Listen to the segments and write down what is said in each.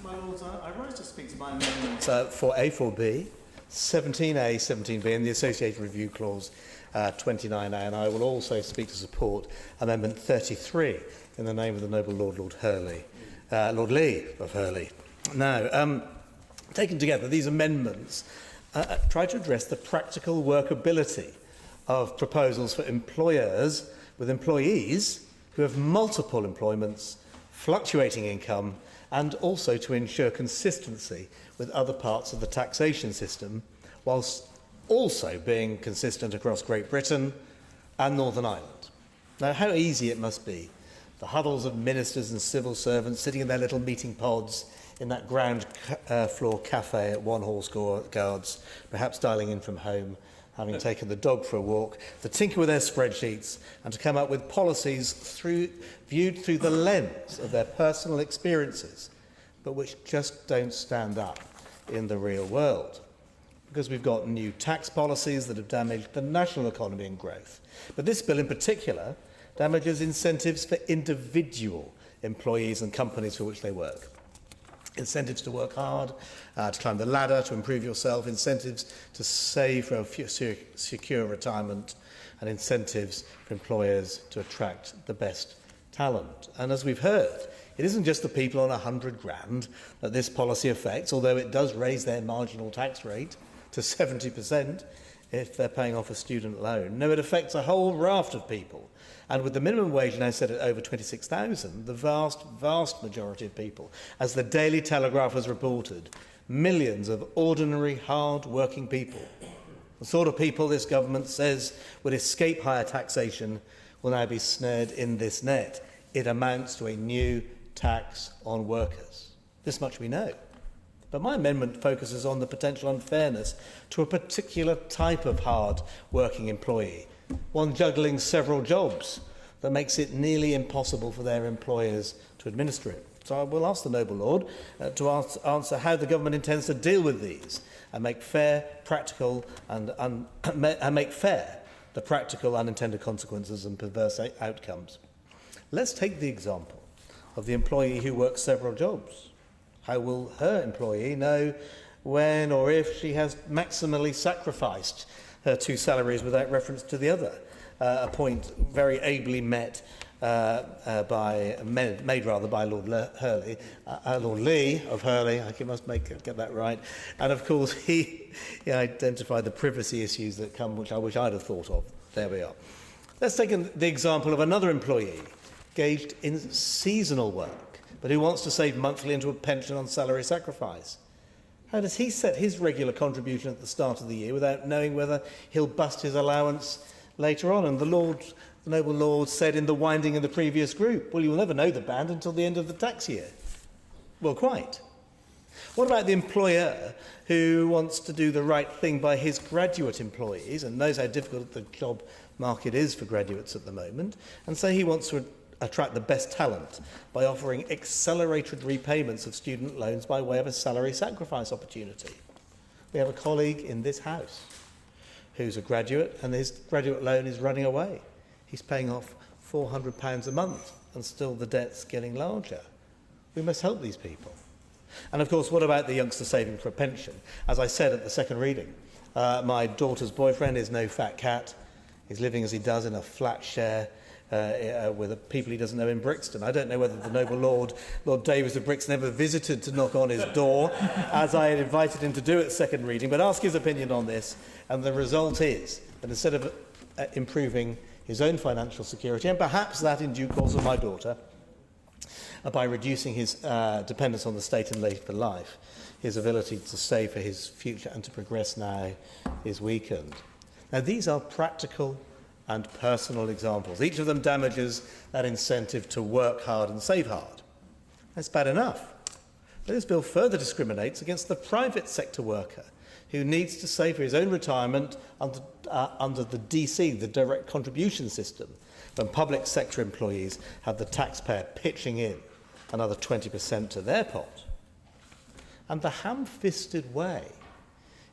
My Lords, I rise to speak to my amendments for A, 4B, 17A, 17B and the Associated Review Clause 29A, and I will also speak to support Amendment 33 in the name of the noble Lord Lord Lee of Hurley. Now, taken together, these amendments try to address the practical workability of proposals for employers with employees who have multiple employments, fluctuating income, and also to ensure consistency with other parts of the taxation system, whilst also being consistent across Great Britain and Northern Ireland. Now, how easy it must be. The huddles of ministers and civil servants sitting in their little meeting pods in that ground floor cafe at One Horse Guards, perhaps dialing in from home, having taken the dog for a walk, to tinker with their spreadsheets and to come up with policies viewed through the lens of their personal experiences, but which just don't stand up in the real world. Because we've got new tax policies that have damaged the national economy and growth. But this bill in particular damages incentives for individual employees and companies for which they work. Incentives to work hard, to climb the ladder, to improve yourself, incentives to save for a secure retirement, and incentives for employers to attract the best talent. And as we've heard, it isn't just the people on 100 grand that this policy affects, although it does raise their marginal tax rate to 70% if they're paying off a student loan. No, it affects a whole raft of people. And with the minimum wage now set at over 26,000, the vast majority of people, as the Daily Telegraph has reported, millions of ordinary, hard-working people, the sort of people this government says would escape higher taxation, will now be snared in this net. It amounts to a new tax on workers. This much we know. But my amendment focuses on the potential unfairness to a particular type of hard-working employee, one juggling several jobs that makes it nearly impossible for their employers to administer it. So I will ask the noble Lord to answer how the government intends to deal with these and make fair, practical, and make fair the practical unintended consequences and perverse outcomes. Let's take the example of the employee who works several jobs. How will her employee know when or if she has maximally sacrificed her two salaries without reference to the other? A point very ably made by Lord Lord Lee of Hurley. I must get that right. And of course, he identified the privacy issues that come, which I wish I'd have thought of. There we are. Let's take the example of another employee engaged in seasonal work, but who wants to save monthly into a pension on salary sacrifice. How does he set his regular contribution at the start of the year without knowing whether he'll bust his allowance later on? And the noble Lord said in the winding of the previous group, well, you'll never know the band until the end of the tax year. Well, quite. What about the employer who wants to do the right thing by his graduate employees and knows how difficult the job market is for graduates at the moment, and so he wants to attract the best talent by offering accelerated repayments of student loans by way of a salary sacrifice opportunity? We have a colleague in this House who's a graduate and his graduate loan is running away. He's paying off £400 a month and still the debt's getting larger. We must help these people. And of course, what about the youngster saving for a pension? As I said at the second reading, my daughter's boyfriend is no fat cat. He's living as he does in a flat share with the people he doesn't know in Brixton. I don't know whether the noble Lord Davies of Brixton, ever visited to knock on his door, as I had invited him to do at second reading, but ask his opinion on this. And the result is that instead of improving his own financial security, and perhaps that in due course of my daughter, by reducing his dependence on the state in later life, his ability to save for his future and to progress now is weakened. Now, these are practical and personal examples. Each of them damages that incentive to work hard and save hard. That's bad enough. But this bill further discriminates against the private sector worker who needs to save for his own retirement under the DC, the direct contribution system, when public sector employees have the taxpayer pitching in another 20% to their pot. And the ham-fisted way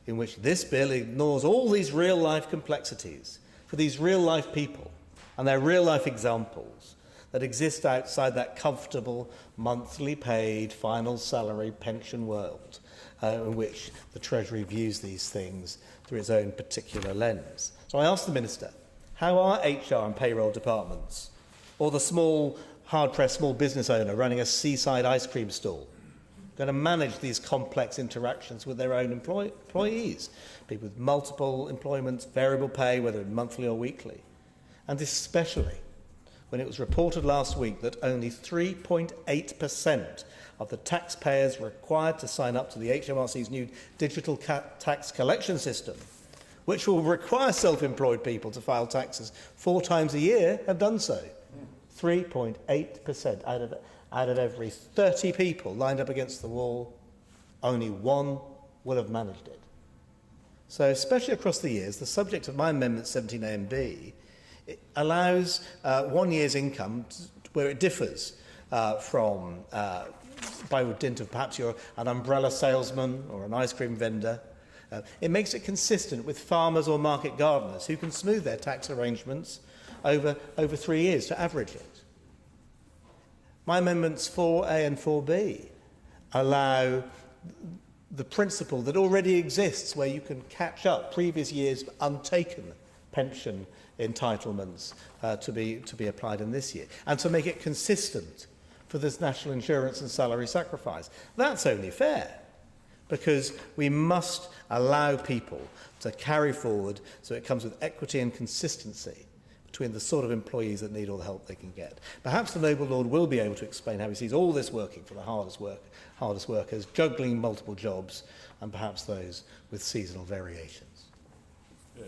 in which this bill ignores all these real-life complexities for these real-life people and their real-life examples that exist outside that comfortable, monthly paid, final salary pension world in which the Treasury views these things through its own particular lens. So I asked the Minister, how are HR and payroll departments, or the small, hard-pressed small business owner running a seaside ice cream stall, going to manage these complex interactions with their own employees, people with multiple employments, variable pay, whether monthly or weekly, and especially when it was reported last week that only 3.8% of the taxpayers required to sign up to the HMRC's new digital tax collection system, which will require self-employed people to file taxes 4 times a year, have done so. 3.8% out of every 30 people lined up against the wall, only 1 will have managed it. So, especially across the years, the subject of my Amendment 17A and B it allows 1 year's income where it differs from, by dint of perhaps you're an umbrella salesman or an ice cream vendor. It makes it consistent with farmers or market gardeners who can smooth their tax arrangements over 3 years to average it. My amendments 4A and 4B allow the principle that already exists where you can catch up previous year's untaken pension entitlements to be applied in this year, and to make it consistent for this national insurance and salary sacrifice. That's only fair, because we must allow people to carry forward so it comes with equity and consistency between the sort of employees that need all the help they can get. Perhaps the noble Lord will be able to explain how he sees all this working for the hardest workers, juggling multiple jobs, and perhaps those with seasonal variations. Yeah.